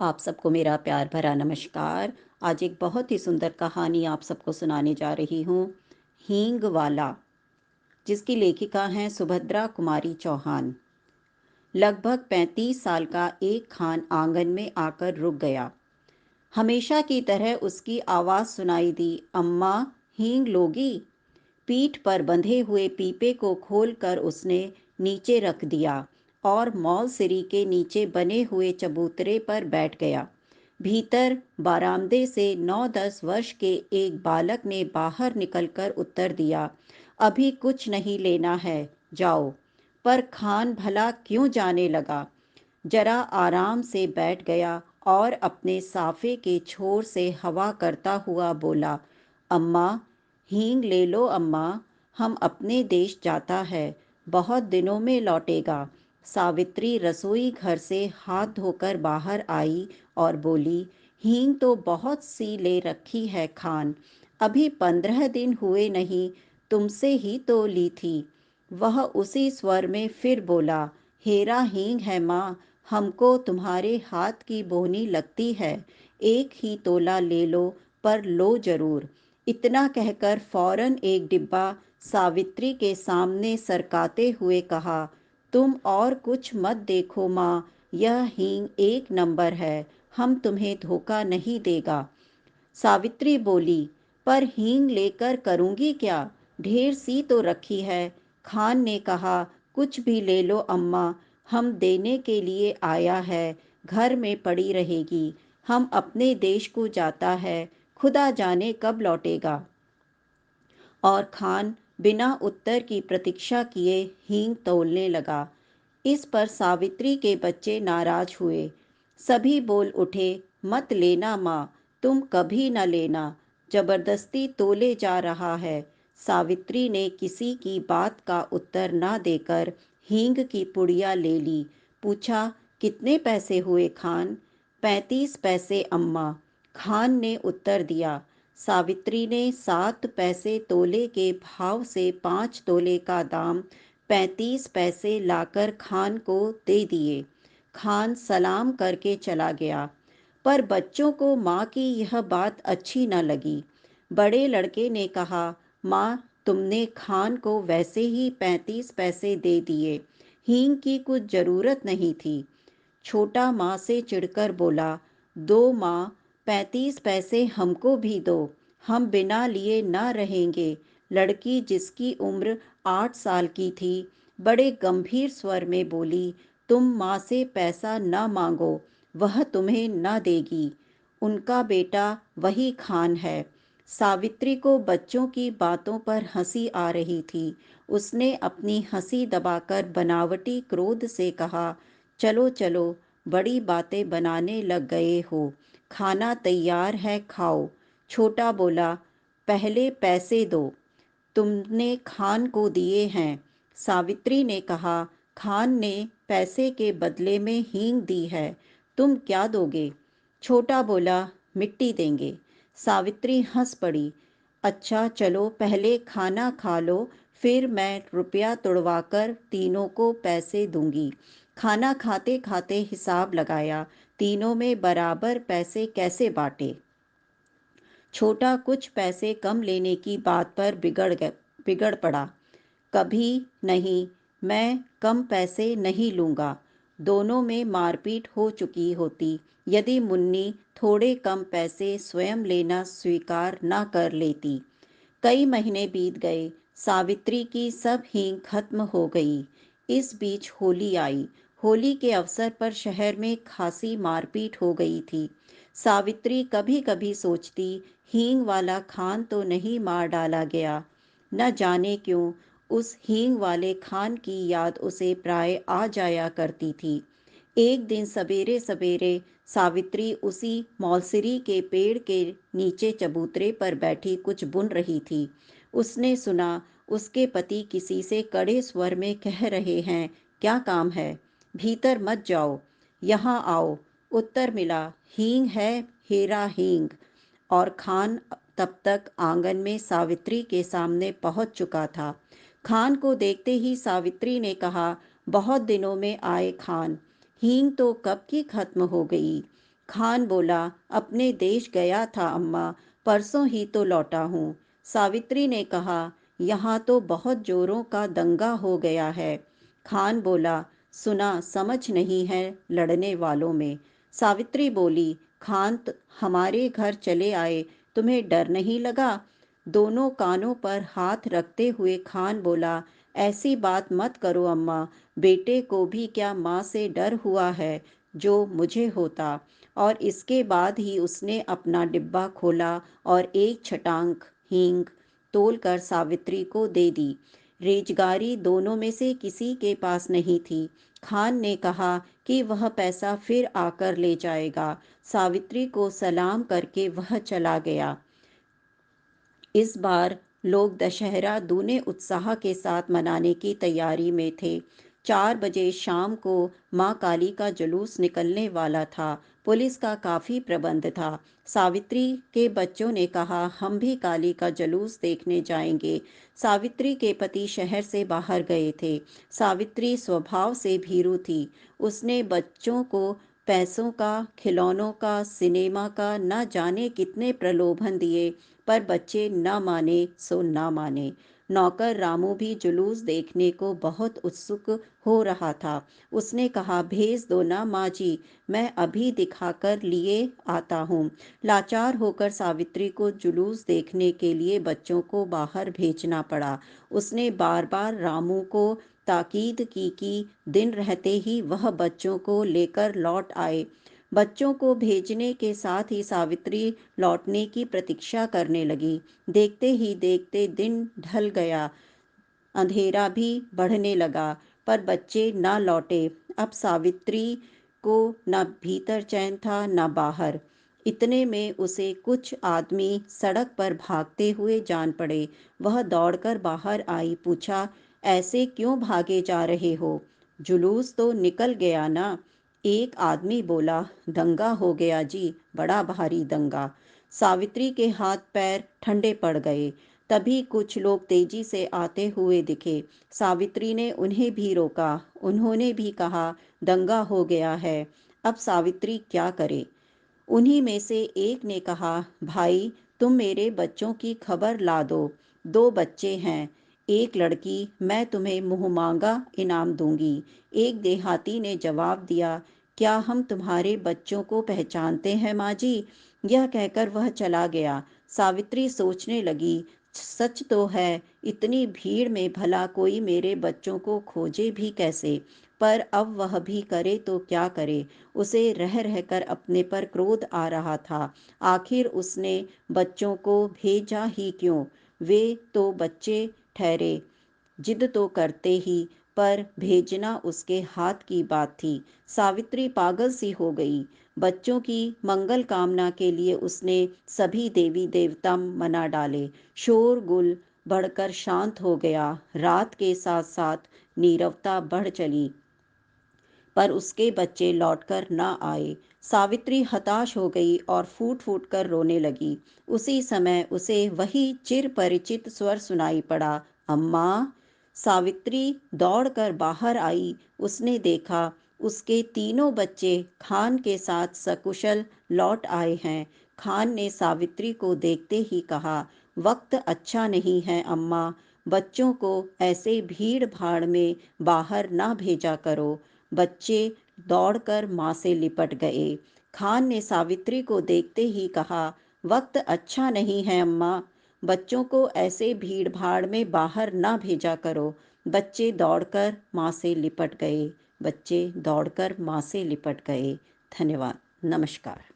आप सबको मेरा प्यार भरा नमस्कार। आज एक बहुत ही सुंदर कहानी आप सबको सुनाने जा रही हूँ। हींग वाला, जिसकी लेखिका हैं सुभद्रा कुमारी चौहान। लगभग 35 साल का एक खान आंगन में आकर रुक गया। हमेशा की तरह उसकी आवाज़ सुनाई दी, अम्मा, हींग लोगी? पीठ पर बंधे हुए पीपे को खोलकर उसने नीचे रख दिया और मौलसिरी के नीचे बने हुए चबूतरे पर बैठ गया। भीतर बारामदे से 9-10 वर्ष के एक बालक ने बाहर निकलकर उत्तर दिया, अभी कुछ नहीं लेना है, जाओ। पर खान भला क्यों जाने लगा। जरा आराम से बैठ गया और अपने साफे के छोर से हवा करता हुआ बोला, अम्मा, हींग ले लो अम्मा, हम अपने देश जाता है, बहुत दिनों में लौटेगा। सावित्री रसोई घर से हाथ धोकर बाहर आई और बोली, हींग तो बहुत सी ले रखी है खान, अभी 15 दिन हुए नहीं, तुमसे ही तो ली थी। वह उसी स्वर में फिर बोला, हेरा हींग है माँ, हमको तुम्हारे हाथ की बोहनी लगती है, एक ही तोला ले लो, पर लो जरूर। इतना कहकर फौरन एक डिब्बा सावित्री के सामने सरकाते हुए कहा, तुम और कुछ मत देखो माँ, यह हींग एक नंबर है, हम तुम्हें धोखा नहीं देगा। सावित्री बोली, पर हींग लेकर करूंगी क्या, ढेर सी तो रखी है। खान ने कहा, कुछ भी ले लो अम्मा, हम देने के लिए आया है, घर में पड़ी रहेगी, हम अपने देश को जाता है, खुदा जाने कब लौटेगा। और खान बिना उत्तर की प्रतीक्षा किए हींग तौलने लगा। इस पर सावित्री के बच्चे नाराज हुए। सभी बोल उठे, मत लेना माँ, तुम कभी न लेना, जबरदस्ती तोले जा रहा है। सावित्री ने किसी की बात का उत्तर न देकर हींग की पुड़िया ले ली। पूछा, कितने पैसे हुए खान? 35 पैसे अम्मा, खान ने उत्तर दिया। सावित्री ने 7 पैसे तोले के भाव से 5 तोले का दाम 35 पैसे लाकर खान को दे दिए। खान सलाम करके चला गया। पर बच्चों को माँ की यह बात अच्छी न लगी। बड़े लड़के ने कहा, माँ, तुमने खान को वैसे ही 35 पैसे दे दिए, हींग की कुछ जरूरत नहीं थी। छोटा माँ से चिढ़कर बोला, दो माँ, 35 पैसे हमको भी दो, हम बिना लिए न रहेंगे। लड़की, जिसकी उम्र 8 साल की थी, बड़े गंभीर स्वर में बोली, तुम माँ से पैसा न मांगो, वह तुम्हें न देगी, उनका बेटा वही खान है। सावित्री को बच्चों की बातों पर हंसी आ रही थी। उसने अपनी हंसी दबाकर बनावटी क्रोध से कहा, चलो चलो, बड़ी बातें बनाने लग गए हो, खाना तैयार है, खाओ। छोटा बोला, पहले पैसे दो, तुमने खान को दिए हैं। सावित्री ने कहा, खान ने पैसे के बदले में हींग दी है, तुम क्या दोगे? छोटा बोला, मिट्टी देंगे। सावित्री हंस पड़ी, अच्छा चलो, पहले खाना खा लो, फिर मैं रुपया तुड़वाकर तीनों को पैसे दूंगी। खाना खाते खाते हिसाब लगाया, तीनों में बराबर पैसे कैसे बांटे। छोटा कुछ पैसे कम लेने की बात पर बिगड़ पड़ा। कभी नहीं, मैं कम पैसे नहीं लूँगा। दोनों में मारपीट हो चुकी होती यदि मुन्नी थोड़े कम पैसे स्वयं लेना स्वीकार न कर लेती। कई महीने बीत गए, सावित्री की सब हींग खत्म हो गई। इस बीच होली आई। होली के अवसर पर शहर में खासी मारपीट हो गई थी। सावित्री कभी कभी सोचती, हींग वाला खान तो नहीं मार डाला गया। न जाने क्यों उस हींग वाले खान की याद उसे प्राय आ जाया करती थी। एक दिन सवेरे सवेरे सावित्री उसी मौलसिरी के पेड़ के नीचे चबूतरे पर बैठी कुछ बुन रही थी। उसने सुना उसके पति किसी से कड़े स्वर में कह रहे हैं, क्या काम है? भीतर मत जाओ, यहाँ आओ। उत्तर मिला, हींग है, हेरा हींग। और खान तब तक आंगन में सावित्री के सामने पहुंच चुका था। खान को देखते ही सावित्री ने कहा, बहुत दिनों में आए खान, हींग तो कब की खत्म हो गई। खान बोला, अपने देश गया था अम्मा, परसों ही तो लौटा हूँ। सावित्री ने कहा, यहाँ तो बहुत जोरों का दंगा हो गया है। खान बोला, सुना समझ नहीं है लड़ने वालों में। सावित्री बोली, खान हमारे घर चले आए, तुम्हें डर नहीं लगा? दोनों कानों पर हाथ रखते हुए खान बोला, ऐसी बात मत करो अम्मा, बेटे को भी क्या माँ से डर हुआ है जो मुझे होता। और इसके बाद ही उसने अपना डिब्बा खोला और एक छटांक हींग तोलकर सावित्री को दे दी। रेजगारी दोनों में से किसी के पास नहीं थी। खान ने कहा कि वह पैसा फिर आकर ले जाएगा। सावित्री को सलाम करके वह चला गया। इस बार लोग दशहरा दूने उत्साह के साथ मनाने की तैयारी में थे। 4 बजे शाम को माँ काली का जुलूस निकलने वाला था। पुलिस का काफी प्रबंध था। सावित्री के बच्चों ने कहा, हम भी काली का जुलूस देखने जाएंगे। सावित्री के पति शहर से बाहर गए थे। सावित्री स्वभाव से भीरू थी। उसने बच्चों को पैसों का, खिलौनों का, सिनेमा का न जाने कितने प्रलोभन दिए, पर बच्चे न माने सो न माने। नौकर रामू भी जुलूस देखने को बहुत उत्सुक हो रहा था। उसने कहा, भेज दो ना माँ जी, मैं अभी दिखाकर लिए आता हूँ। लाचार होकर सावित्री को जुलूस देखने के लिए बच्चों को बाहर भेजना पड़ा। उसने बार बार रामू को ताकीद की कि दिन रहते ही वह बच्चों को लेकर लौट आए। बच्चों को भेजने के साथ ही सावित्री लौटने की प्रतीक्षा करने लगी। देखते ही देखते दिन ढल गया। अंधेरा भी बढ़ने लगा, पर बच्चे न लौटे। अब सावित्री को न भीतर चैन था न बाहर। इतने में उसे कुछ आदमी सड़क पर भागते हुए जान पड़े। वह दौड़कर बाहर आई, पूछा, ऐसे क्यों भागे जा रहे हो? जुलूस तो निकल गया ना? एक आदमी बोला, दंगा हो गया जी, बड़ा भारी दंगा। सावित्री के हाथ पैर ठंडे पड़ गए। तभी कुछ लोग तेजी से आते हुए दिखे। सावित्री ने उन्हें भी रोका। उन्होंने भी कहा, दंगा हो गया है, अब सावित्री क्या करे? उन्हीं में से एक ने कहा, भाई तुम मेरे बच्चों की खबर ला दो। 2 बच्चे हैं, एक लड़की, मैं तुम्हें मुंहमांगा इनाम दूंगी। एक देहाती ने जवाब दिया, क्या हम तुम्हारे बच्चों को पहचानते हैं माँ जी? यह कहकर वह चला गया। सावित्री सोचने लगी, सच तो है, इतनी भीड़ में भला कोई मेरे बच्चों को खोजे भी कैसे? पर अब वह भी करे तो क्या करे? उसे रह रहकर अपने पर क्रोध आ रहा था। आखिर उसने बच्चों को भेजा ही क्यों? वे तो बच्चे ठहरे, जिद तो करते ही, पर भेजना उसके हाथ की बात थी। सावित्री पागल सी हो गई। बच्चों की मंगल कामना के लिए उसने सभी देवी देवता मना डाले। शोरगुल बढ़कर शांत हो गया। रात के साथ साथ नीरवता बढ़ चली, पर उसके बच्चे लौटकर न आए। सावित्री हताश हो गई और फूट फूट कर रोने लगी। उसी समय उसे वही चिर परिचित स्वर सुनाई पड़ा, अम्मा। सावित्री दौड़कर बाहर आई। उसने देखा उसके तीनों बच्चे खान के साथ सकुशल लौट आए हैं। खान ने सावित्री को देखते ही कहा, वक्त अच्छा नहीं है अम्मा, बच्चों को ऐसे भीड़ भाड़ में बाहर ना भेजा करो। बच्चे दौड़कर माँ से लिपट गए। खान ने सावित्री को देखते ही कहा, वक्त अच्छा नहीं है अम्मा, बच्चों को ऐसे भीड़ भाड़ में बाहर ना भेजा करो। बच्चे दौड़कर माँ से लिपट गए। बच्चे दौड़कर माँ से लिपट गए। धन्यवाद। नमस्कार।